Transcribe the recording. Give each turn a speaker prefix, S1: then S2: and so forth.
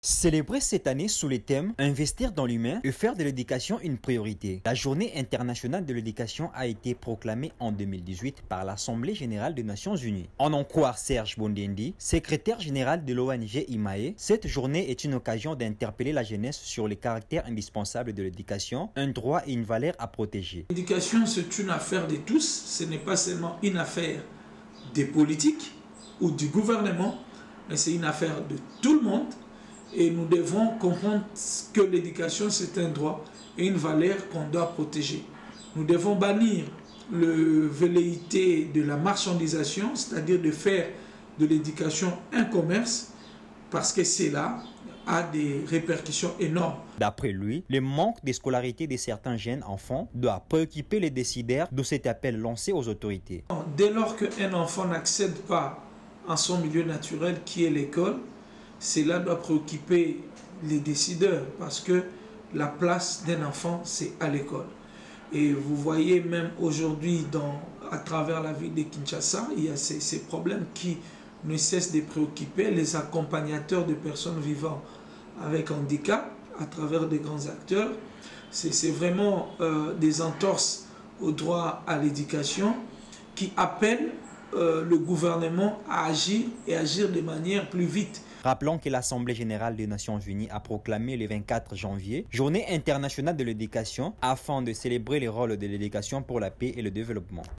S1: Célébrée cette année sous le thème Investir dans l'humain et faire de l'éducation une priorité. La Journée internationale de l'éducation a été proclamée en 2018 par l'Assemblée générale des Nations unies. En croire Serge Bondendi, secrétaire général de l'ONG IMAE, cette journée est une occasion d'interpeller la jeunesse sur les caractères indispensables de l'éducation, un droit et une valeur à protéger.
S2: L'éducation, c'est une affaire de tous, ce n'est pas seulement une affaire des politiques ou du gouvernement, mais c'est une affaire de tout le monde. Et nous devons comprendre que l'éducation, c'est un droit et une valeur qu'on doit protéger. Nous devons bannir le velléité de la marchandisation, c'est-à-dire de faire de l'éducation un commerce, parce que cela a des répercussions énormes.
S1: D'après lui, le manque de scolarité de certains jeunes enfants doit préoccuper les décideurs de cet appel lancé aux autorités.
S2: Dès lors qu'un enfant n'accède pas à son milieu naturel qui est l'école, cela doit préoccuper les décideurs parce que la place d'un enfant, c'est à l'école. Et vous voyez même aujourd'hui, à travers la ville de Kinshasa, il y a ces problèmes qui ne cessent de préoccuper les accompagnateurs de personnes vivant avec handicap à travers des grands acteurs. C'est vraiment des entorses au droit à l'éducation qui appellent le gouvernement à agir et agir de manière plus vite.
S1: Rappelons que l'Assemblée générale des Nations unies a proclamé le 24 janvier Journée internationale de l'éducation afin de célébrer le rôle de l'éducation pour la paix et le développement.